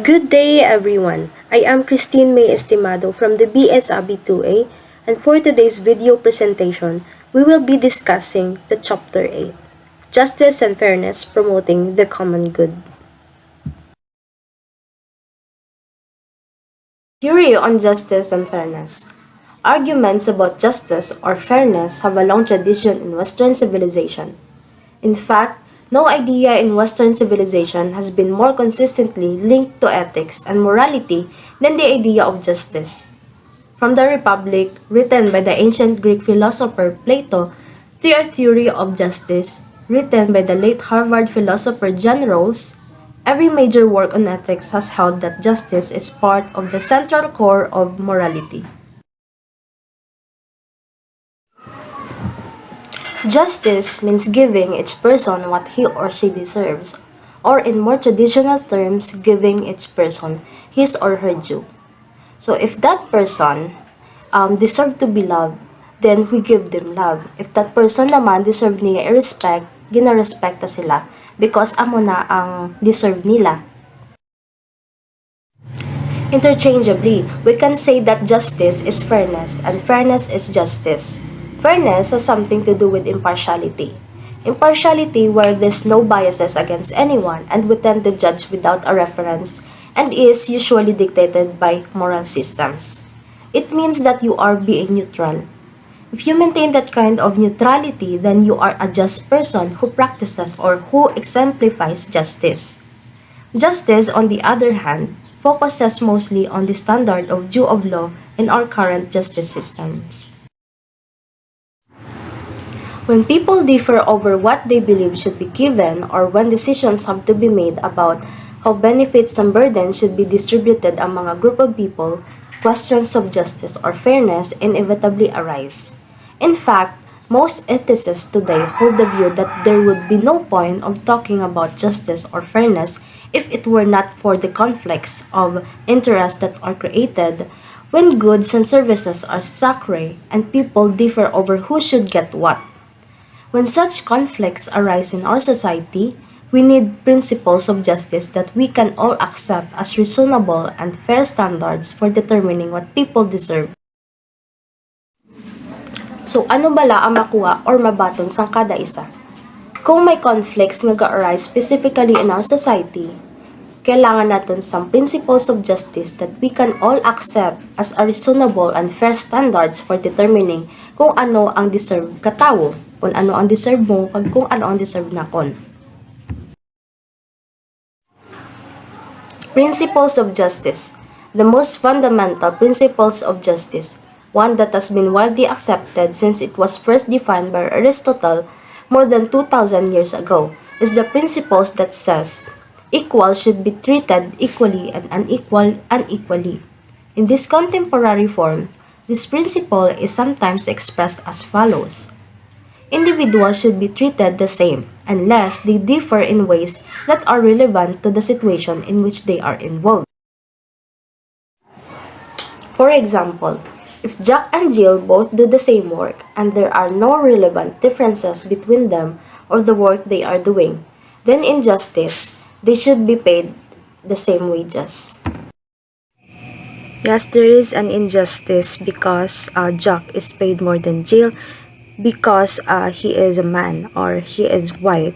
Good day, everyone. I am Christine May Estimado from the BS Abi 2A, and for today's video presentation, we will be discussing the Chapter 8, Justice and Fairness Promoting the Common Good. Theory on Justice and Fairness. Arguments about justice or fairness have a long tradition in Western civilization. In fact, no idea in Western civilization has been more consistently linked to ethics and morality than the idea of justice. From the Republic, written by the ancient Greek philosopher Plato, to a theory of justice, written by the late Harvard philosopher John Rawls, every major work on ethics has held that justice is part of the central core of morality. Justice means giving each person what he or she deserves, or in more traditional terms, giving each person his or her due. So if that person deserve to be loved, then we give them love. If that person naman deserve niya i-respect, gina-respecta sila because amo na ang deserve nila. Interchangeably, we can say that justice is fairness and fairness is justice. Fairness has something to do with impartiality. Impartiality where there's no biases against anyone and we tend to judge without a reference and is usually dictated by moral systems. It means that you are being neutral. If you maintain that kind of neutrality, then you are a just person who practices or who exemplifies justice. Justice, on the other hand, focuses mostly on the standard of due of law in our current justice systems. When people differ over what they believe should be given or when decisions have to be made about how benefits and burdens should be distributed among a group of people, questions of justice or fairness inevitably arise. In fact, most ethicists today hold the view that there would be no point of talking about justice or fairness if it were not for the conflicts of interest that are created when goods and services are sacred and people differ over who should get what. When such conflicts arise in our society, we need principles of justice that we can all accept as reasonable and fair standards for determining what people deserve. So ano bala ang makuha or mabaton sang kada isa? Kung may conflicts nga ga-arise specifically in our society, kailangan natin some principles of justice that we can all accept as a reasonable and fair standards for determining kung ano ang deserve katawo, kung ano ang deserve mo, kag kung ano ang deserve nakon. Principles of justice. The most fundamental principles of justice, one that has been widely accepted since it was first defined by Aristotle more than 2,000 years ago, is the principles that says equal should be treated equally and unequal unequally. In this contemporary form, this principle is sometimes expressed as follows. Individuals should be treated the same unless they differ in ways that are relevant to the situation in which they are involved. For example, if Jack and Jill both do the same work and there are no relevant differences between them or the work they are doing, then in justice, they should be paid the same wages. Yes, there is an injustice because Jack is paid more than Jill because he is a man or he is white.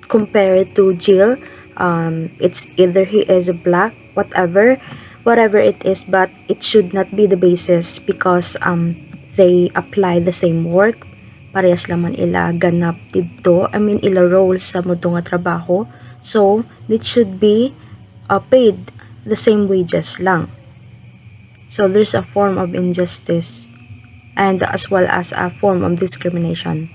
Compared to Jill, it's either he is black, whatever it is, but it should not be the basis because they apply the same work. Parehas laman ila ganap dito. Ila roles sa mundo nga trabaho. So, it should be paid the same wages lang. So, there's a form of injustice and as well as a form of discrimination.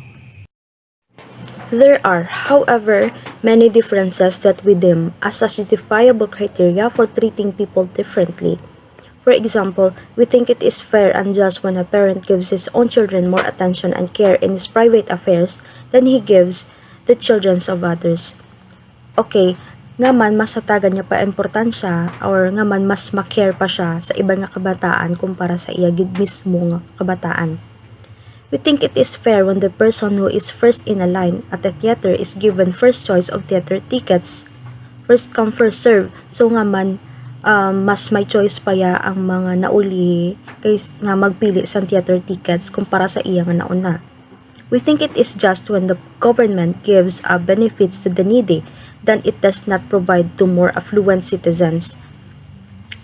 There are, however, many differences that we deem as a justifiable criteria for treating people differently. For example, we think it is fair and just when a parent gives his own children more attention and care in his private affairs than he gives the children's of others. Okay, nga man mas satagan niya pa importansya or nga man mas ma-care pa siya sa ibang nga kabataan kumpara sa iya gid mismo nga kabataan. We think it is fair when the person who is first in a line at the theater is given first choice of theater tickets first come first serve. So nga man mas may choice pa ya ang mga nauli kay nga magpili sa theater tickets kumpara sa iya nga nauna. We think it is just when the government gives benefits to the needy than it does not provide to more affluent citizens.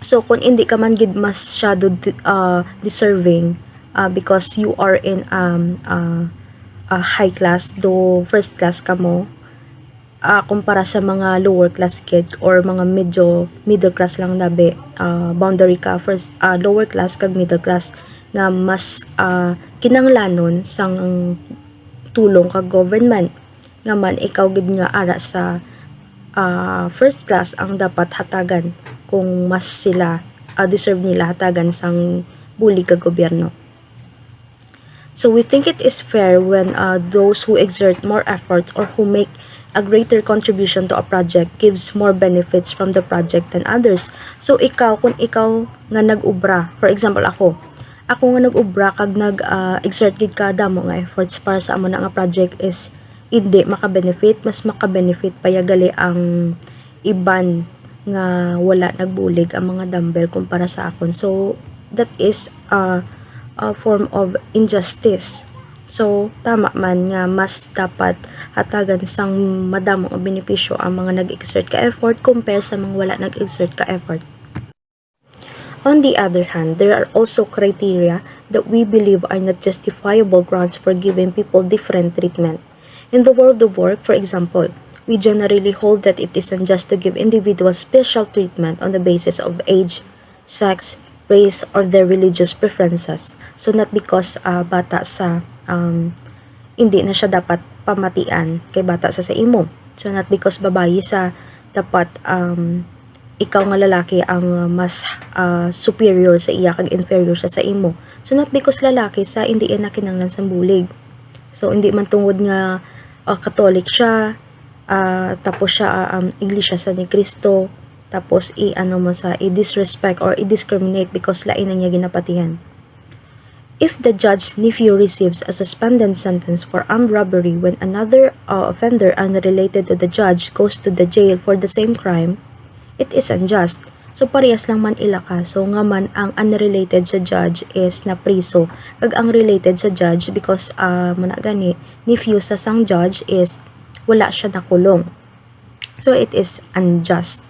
So kung hindi ka man gid masyado deserving because you are in a high class do first class ka mo kumpara sa mga lower class kid or mga medyo middle class lang dabi boundary ka first lower class kag middle class nga mas kinanglanon sang tulong kag government nga man ikaw gid nga ara sa first class ang dapat hatagan kung mas sila deserve nila hatagan sang bulig kag gobyerno. So we think it is fair when those who exert more effort or who make a greater contribution to a project gives more benefits from the project than others. So ikaw, kung ikaw nga nag-ubra, for example ako nga nag-ubra kag nag-exert gid ka damo nga efforts para sa amo na nga project is hindi maka-benefit, mas maka-benefit payagali ang iban nga wala nagbulig ang mga dumbbell kumpara sa akon. So that is a form of injustice. So tama man nga mas dapat hatagan sang madamo ang benepisyo ang mga nag-exert ka effort compare sa mga wala nag-exert ka effort. On the other hand, there are also criteria that we believe are not justifiable grounds for giving people different treatment. In the world of work, for example, we generally hold that it is unjust to give individuals special treatment on the basis of age, sex, race, or their religious preferences. So not because bata sa hindi na siya dapat pamatian kay bata sa imo. So not because babayi sa dapat ikaw nga lalaki ang mas superior sa iya kag inferior siya sa imo. So not because lalaki sa hindi na kinanglan sa bulig. So hindi man tungod nga Catholic siya tapos siya Iglesia sa ni Kristo tapos i-disrespect or i-discriminate because lain na niya ginapatihan. If the judge's nephew receives a suspended sentence for armed robbery when another offender unrelated to the judge goes to the jail for the same crime, it is unjust. So parehas lang man ilaka. So nga man ang unrelated sa judge is na priso kag ang related sa judge because muna gani nephew sa sang judge is wala siya nakulong. So it is unjust.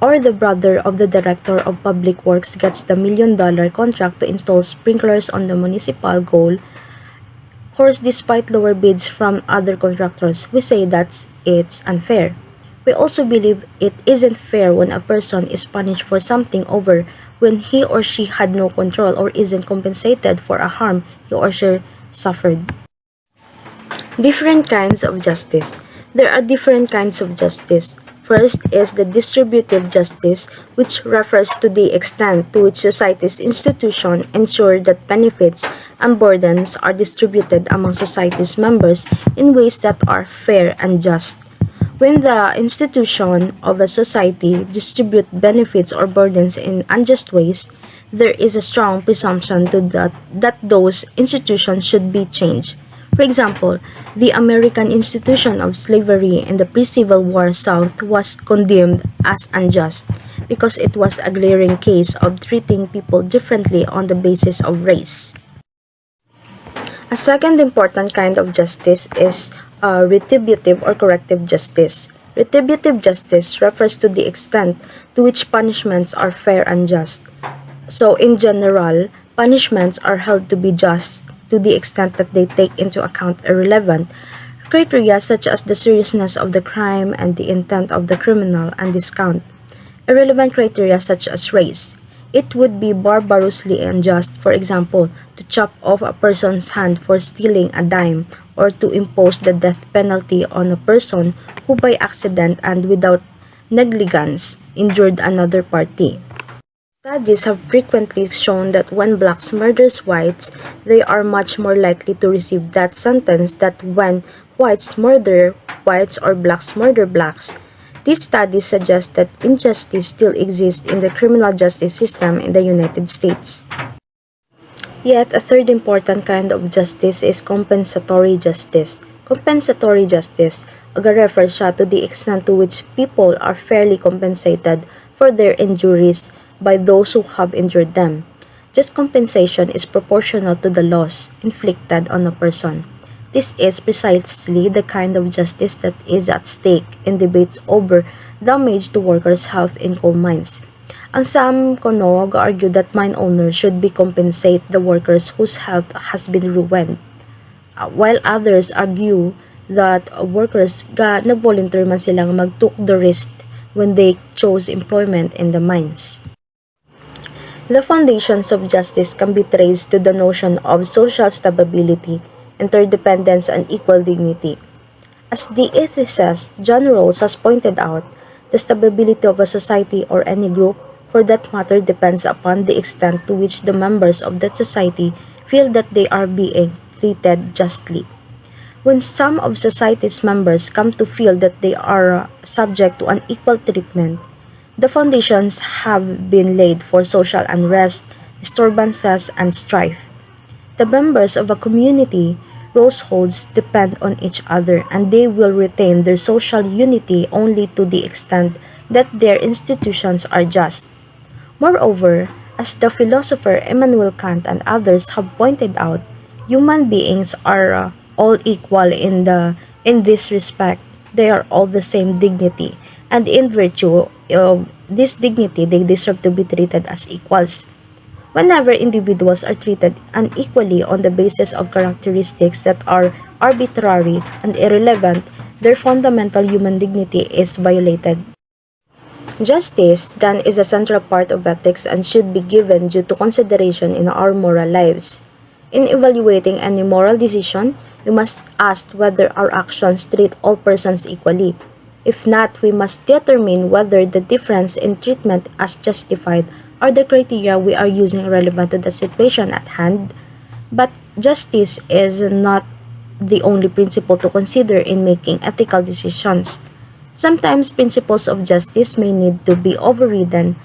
Or the brother of the director of public works gets the $1 million contract to install sprinklers on the municipal goal course despite lower bids from other contractors. We say that it's unfair. We also believe it isn't fair when a person is punished for something over when he or she had no control or isn't compensated for a harm he or she suffered. Different kinds of justice. There are different kinds of justice. First is the distributive justice, which refers to the extent to which society's institutions ensure that benefits and burdens are distributed among society's members in ways that are fair and just. When the institution of a society distribute benefits or burdens in unjust ways, there is a strong presumption that those institutions should be changed. For example, the American institution of slavery in the pre-Civil War South was condemned as unjust because it was a glaring case of treating people differently on the basis of race. A second important kind of justice is retributive or corrective justice. Retributive justice refers to the extent to which punishments are fair and just. So, in general, punishments are held to be just to the extent that they take into account irrelevant criteria such as the seriousness of the crime and the intent of the criminal and discount irrelevant criteria such as race. It would be barbarously unjust, for example, to chop off a person's hand for stealing a dime or to impose the death penalty on a person who by accident and without negligence injured another party. Studies have frequently shown that when blacks murder whites, they are much more likely to receive that sentence than when whites murder whites or blacks murder blacks. These studies suggest that injustice still exists in the criminal justice system in the United States. Yet, a third important kind of justice is compensatory justice. Compensatory justice refers siya to the extent to which people are fairly compensated for their injuries by those who have injured them. Just compensation is proportional to the loss inflicted on a person. This is precisely the kind of justice that is at stake in debates over damage to workers' health in coal mines. Ang some argue that mine owners should be compensate the workers whose health has been ruined, while others argue that workers nag-volunteer man silang mag-took the risk when they chose employment in the mines. The foundations of justice can be traced to the notion of social stability, interdependence, and equal dignity. As the ethicist John Rawls has pointed out, the stability of a society or any group, for that matter, depends upon the extent to which the members of that society feel that they are being treated justly. When some of society's members come to feel that they are subject to unequal treatment, the foundations have been laid for social unrest, disturbances, and strife. The members of a community, Rawls holds, depend on each other, and they will retain their social unity only to the extent that their institutions are just. Moreover, as the philosopher Immanuel Kant and others have pointed out, human beings are all equal in this respect. They are all the same dignity, and in virtue of this dignity, they deserve to be treated as equals. Whenever individuals are treated unequally on the basis of characteristics that are arbitrary and irrelevant, their fundamental human dignity is violated. Justice, then, is a central part of ethics and should be given due to consideration in our moral lives. In evaluating any moral decision, we must ask whether our actions treat all persons equally. If not, we must determine whether the difference in treatment as justified are the criteria we are using relevant to the situation at hand. But justice is not the only principle to consider in making ethical decisions. Sometimes principles of justice may need to be overridden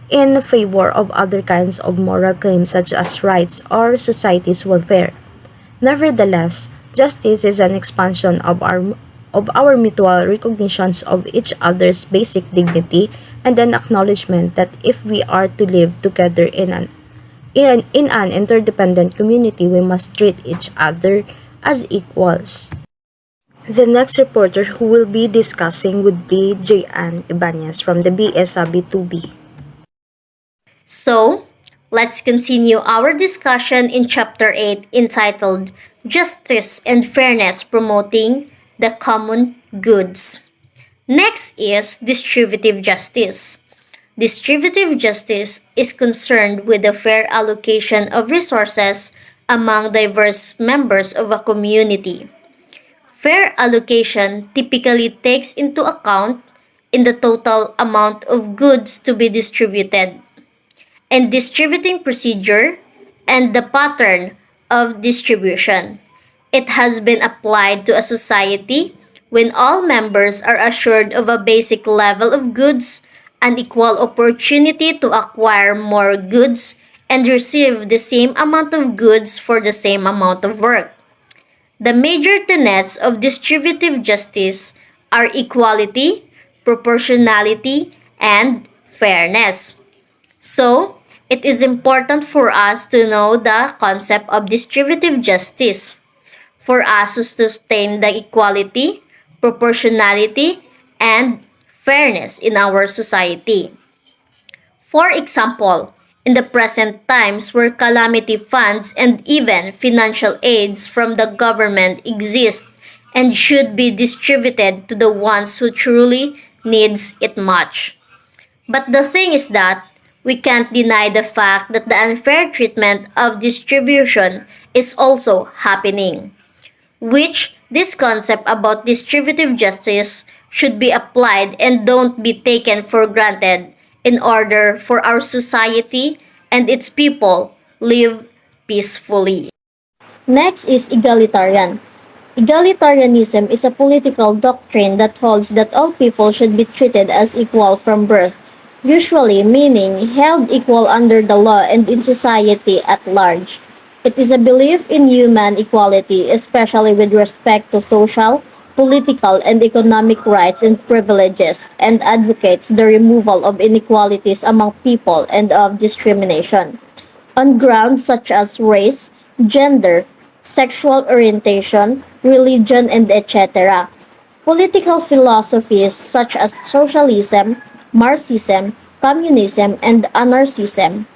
in favor of other kinds of moral claims such as rights or society's welfare. Nevertheless, justice is an expansion of our mutual recognitions of each other's basic dignity and an acknowledgement that if we are to live together in an interdependent community, we must treat each other as equals. The next reporter who will be discussing would be J.Ann Ibanez from the BSAB 2B. So, let's continue our discussion in Chapter 8 entitled Justice and Fairness Promoting the Common Goods. Next is distributive justice. Distributive justice is concerned with the fair allocation of resources among diverse members of a community. Fair allocation typically takes into account in the total amount of goods to be distributed and distributing procedure and the pattern of distribution. It has been applied to a society when all members are assured of a basic level of goods, an equal opportunity to acquire more goods, and receive the same amount of goods for the same amount of work. The major tenets of distributive justice are equality, proportionality, and fairness. So, it is important for us to know the concept of distributive justice, for us to sustain the equality, proportionality, and fairness in our society. For example, in the present times where calamity funds and even financial aids from the government exist and should be distributed to the ones who truly needs it much. But the thing is that we can't deny the fact that the unfair treatment of distribution is also happening, which this concept about distributive justice should be applied and don't be taken for granted in order for our society and its people live peacefully. Next is egalitarian. Egalitarianism is a political doctrine that holds that all people should be treated as equal from birth, usually meaning held equal under the law and in society at large. It is a belief in human equality, especially with respect to social, political and economic rights and privileges, and advocates the removal of inequalities among people and of discrimination on grounds such as race, gender, sexual orientation, religion, and etc. Political philosophies such as socialism, Marxism, communism, and anarchism.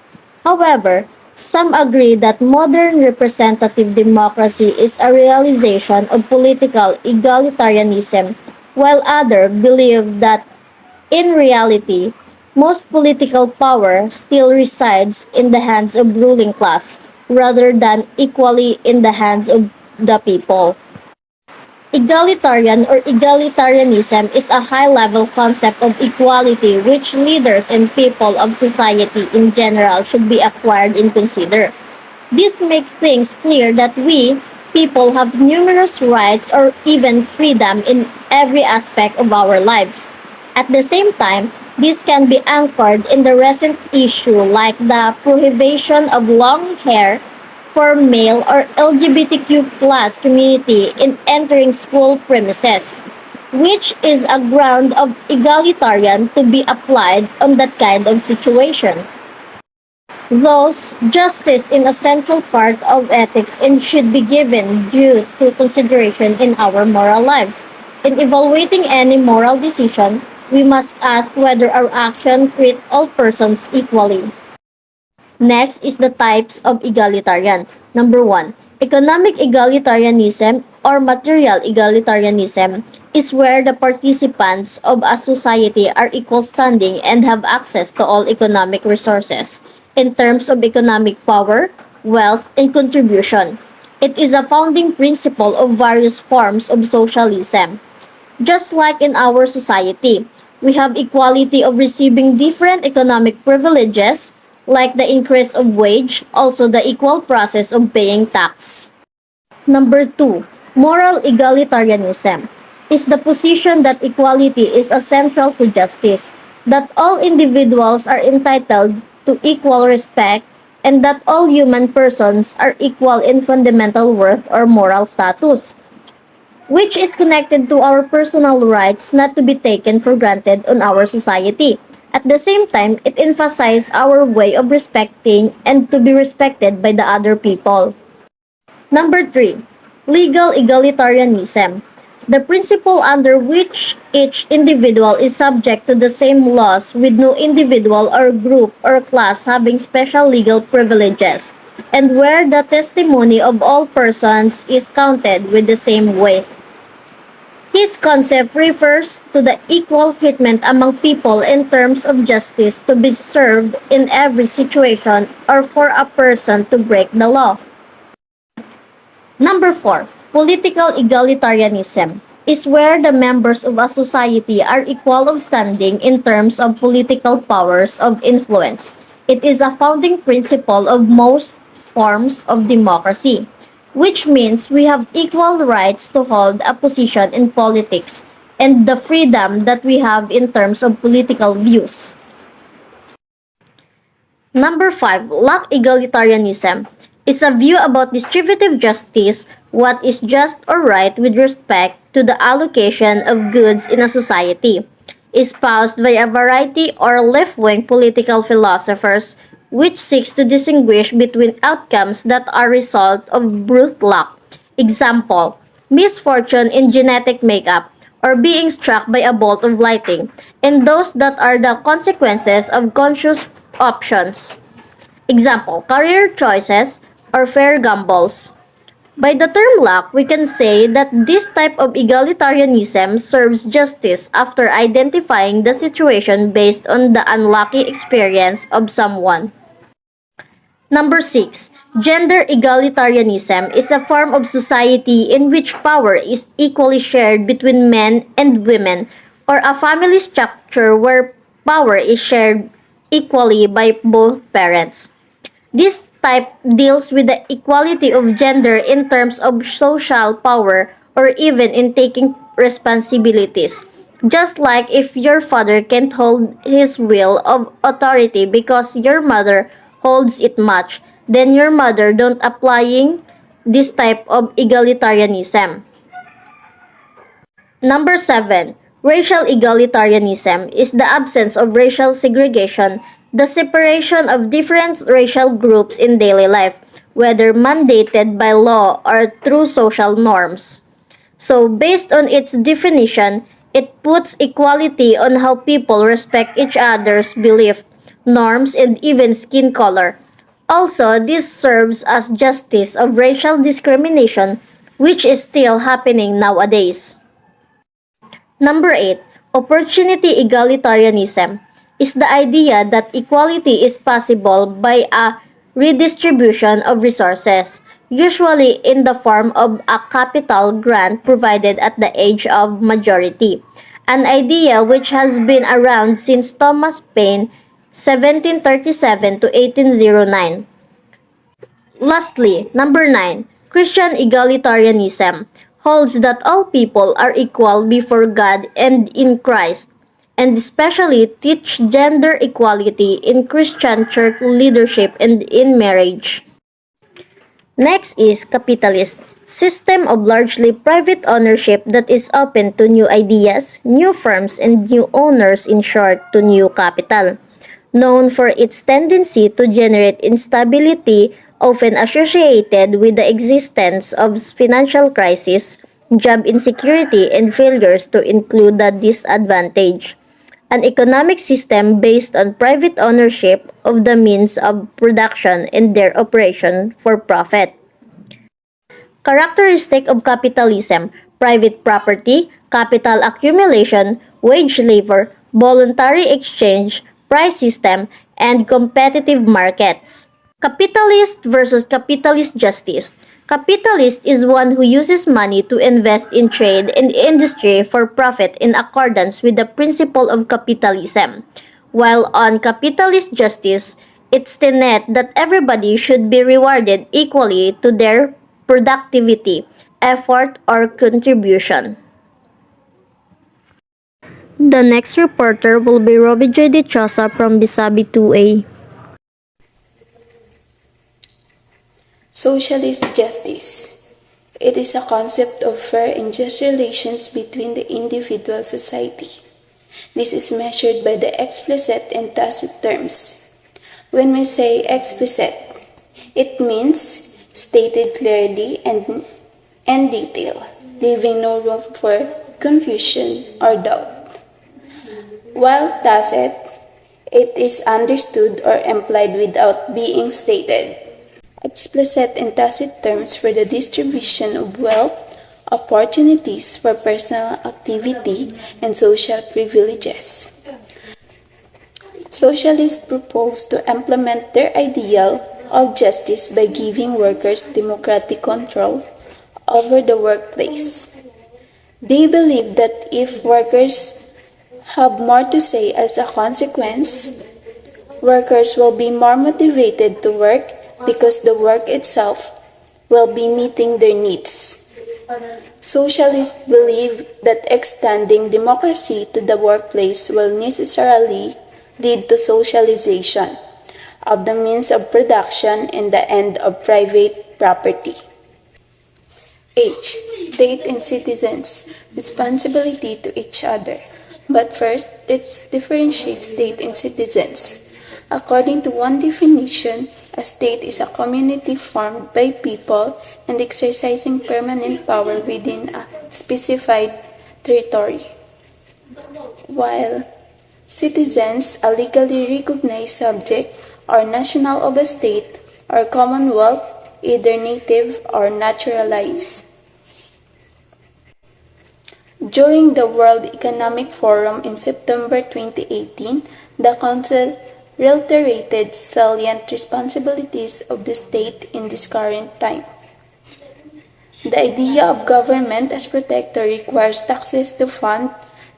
However, some agree that modern representative democracy is a realization of political egalitarianism, while others believe that in reality, most political power still resides in the hands of ruling class rather than equally in the hands of the people. Egalitarian or egalitarianism is a high-level concept of equality which leaders and people of society in general should be acquired and consider. This makes things clear that we, people, have numerous rights or even freedom in every aspect of our lives. At the same time, this can be anchored in the recent issue like the prohibition of long hair for male or LGBTQ plus community in entering school premises, which is a ground of egalitarian to be applied on that kind of situation. Thus, justice is a central part of ethics and should be given due to consideration in our moral lives. In evaluating any moral decision, we must ask whether our action treat all persons equally. Next is the types of egalitarian. Number 1. Economic egalitarianism or material egalitarianism is where the participants of a society are equal standing and have access to all economic resources in terms of economic power, wealth, and contribution. It is a founding principle of various forms of socialism. Just like in our society, we have equality of receiving different economic privileges like the increase of wage, also the equal process of paying tax. Number 2, moral egalitarianism is the position that equality is essential to justice, that all individuals are entitled to equal respect, and that all human persons are equal in fundamental worth or moral status, which is connected to our personal rights not to be taken for granted on our society. At the same time, it emphasizes our way of respecting and to be respected by the other people. Number 3. Legal egalitarianism. The principle under which each individual is subject to the same laws with no individual or group or class having special legal privileges, and where the testimony of all persons is counted with the same weight. This concept refers to the equal treatment among people in terms of justice to be served in every situation or for a person to break the law. Number 4. Political egalitarianism is where the members of a society are equal of standing in terms of political powers of influence. It is a founding principle of most forms of democracy, which means we have equal rights to hold a position in politics and the freedom that we have in terms of political views. Number 5, lack egalitarianism is a view about distributive justice, what is just or right with respect to the allocation of goods in a society, espoused by a variety or left-wing political philosophers which seeks to distinguish between outcomes that are result of brute luck, example, misfortune in genetic makeup, or being struck by a bolt of lightning, and those that are the consequences of conscious options, example, career choices, or fair gambles. By the term luck, we can say that this type of egalitarianism serves justice after identifying the situation based on the unlucky experience of someone. Number 6. Gender egalitarianism is a form of society in which power is equally shared between men and women, or a family structure where power is shared equally by both parents. This type deals with the equality of gender in terms of social power or even in taking responsibilities. Just like if your father can't hold his will of authority because your mother holds it much, then your mother don't applying this type of egalitarianism. Number 7. Racial egalitarianism is the absence of racial segregation, the separation of different racial groups in daily life, whether mandated by law or through social norms. So, based on its definition, it puts equality on how people respect each other's belief, norms, and even skin color. Also, this serves as justice of racial discrimination, which is still happening nowadays. Number 8. Opportunity egalitarianism is the idea that equality is possible by a redistribution of resources, usually in the form of a capital grant provided at the age of majority, an idea which has been around since Thomas Paine 1737 to 1809. Lastly, number 9, Christian egalitarianism holds that all people are equal before God and in Christ, and especially teach gender equality in Christian church leadership and in marriage. Next is capitalist, system of largely private ownership that is open to new ideas, new firms, and new owners, in short, to new capital. Known for its tendency to generate instability often associated with the existence of financial crisis, job insecurity, and failures to include the disadvantaged. An economic system based on private ownership of the means of production and their operation for profit. Characteristic of capitalism: private property, capital accumulation, wage labor, voluntary exchange, price system, and competitive markets. Capitalist versus capitalist justice. Capitalist is one who uses money to invest in trade and industry for profit in accordance with the principle of capitalism. While on capitalist justice, it's the net that everybody should be rewarded equally to their productivity, effort, or contribution. The next reporter will be Robbie J. De Chosa from Bisabi 2A. Socialist justice. It is a concept of fair and just relations between the individual society. This is measured by the explicit and tacit terms. When we say explicit, it means stated clearly and detail, leaving no room for confusion or doubt. While tacit, it is understood or implied without being stated. Explicit and tacit terms for the distribution of wealth, opportunities for personal activity, and social privileges. Socialists propose to implement their ideal of justice by giving workers democratic control over the workplace. They believe that if workers have more to say as a consequence, workers will be more motivated to work because the work itself will be meeting their needs. Socialists believe that extending democracy to the workplace will necessarily lead to socialization of the means of production and the end of private property. H. State and citizens' responsibility to each other. But first, let's differentiate state and citizens. According to one definition, a state is a community formed by people and exercising permanent power within a specified territory, while citizens, a legally recognized subject or national of a state or commonwealth, either native or naturalized. During the World Economic Forum in September 2018, the Council reiterated salient responsibilities of the state in this current time. The idea of government as protector requires taxes to fund,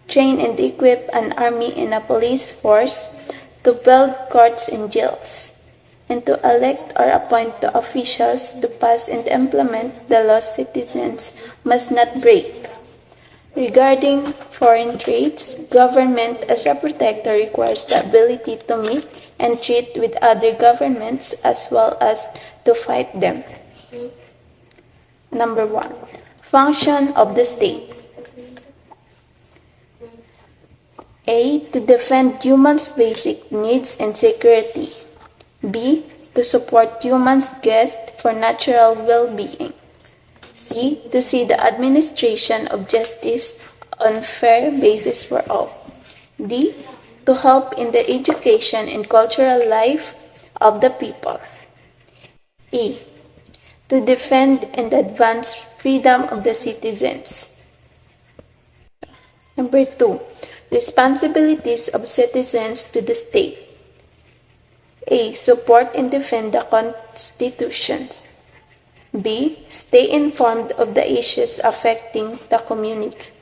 train and equip an army and a police force, to build courts and jails, and to elect or appoint the officials to pass and implement the laws citizens must not break. Regarding foreign trades, government as a protector requires the ability to meet and treat with other governments as well as to fight them. Number 1. Function of the state. A. To defend humans' basic needs and security. B. To support humans' quest for natural well-being. C. To see the administration of justice on fair basis for all. D. To help in the education and cultural life of the people. E. To defend and advance freedom of the citizens. Number 2. Responsibilities of citizens to the state. A. Support and defend the Constitution. B. Stay informed of the issues affecting the community.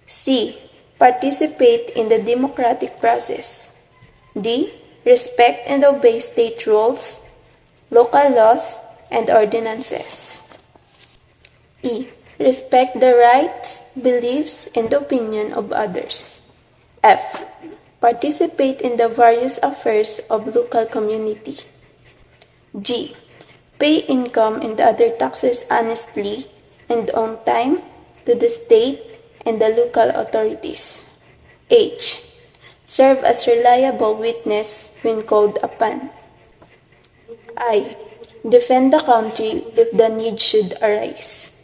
C. Participate in the democratic process. D. Respect and obey state rules, local laws, and ordinances. E. Respect the rights, beliefs, and opinion of others. F. Participate in the various affairs of local community. G. Pay income and other taxes honestly and on time to the state and the local authorities. H. Serve as reliable witness when called upon. I. Defend the country if the need should arise.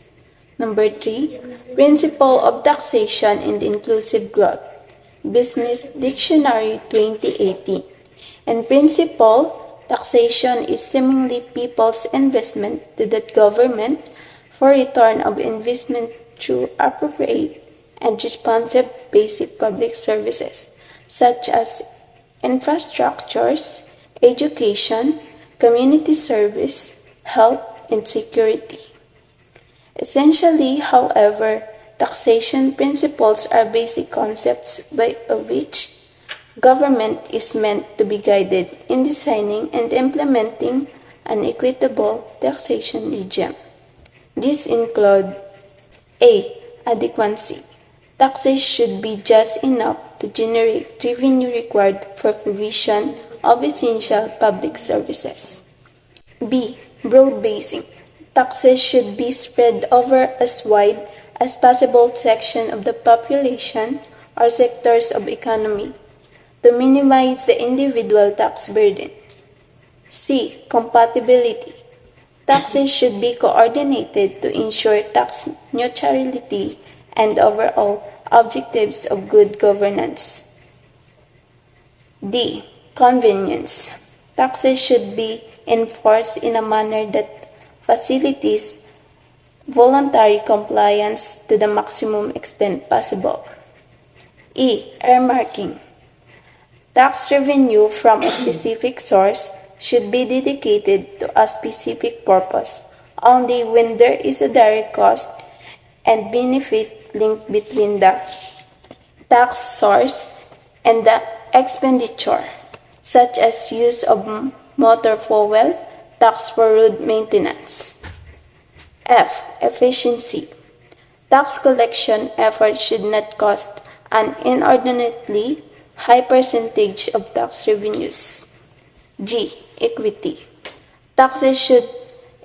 Number 3. Principle of taxation and inclusive growth. Business Dictionary 2018. In principle, taxation is seemingly people's investment to the government for return of investment through appropriate and responsive basic public services such as infrastructures, education, community service, health, and security. Essentially, however, taxation principles are basic concepts by which government is meant to be guided in designing and implementing an equitable taxation regime. These include A. Adequacy. Taxes should be just enough to generate revenue required for provision of essential public services. B. Broad basing. Taxes should be spread over as wide as possible section of the population or sectors of economy to minimize the individual tax burden. C. Compatibility. Taxes should be coordinated to ensure tax neutrality and overall objectives of good governance. D. Convenience. Taxes should be enforced in a manner that facilitates voluntary compliance to the maximum extent possible. E. Earmarking. Tax revenue from a specific source should be dedicated to a specific purpose only when there is a direct cost and benefit link between the tax source and the expenditure, such as use of motor fuel, tax for road maintenance. F. Efficiency. Tax collection efforts should not cost an inordinately high percentage of tax revenues. G. Equity. Taxes should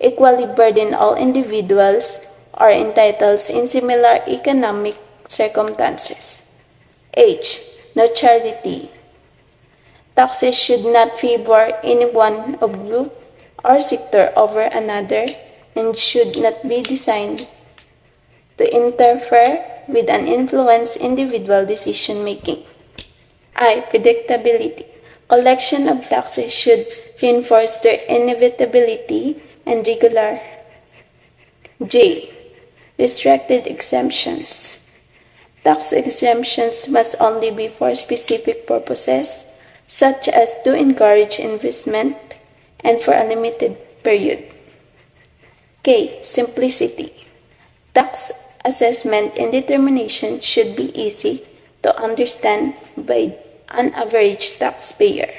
equally burden all individuals or entitled in similar economic circumstances. H. Neutrality. Taxes should not favor any one of group or sector over another and should not be designed to interfere with and influence individual decision making. I. Predictability. Collection of taxes should reinforce their inevitability and regular. J. Restricted exemptions. Tax exemptions must only be for specific purposes, such as to encourage investment and for a limited period. K. Simplicity. Tax assessment and determination should be easy to understand by an average taxpayer.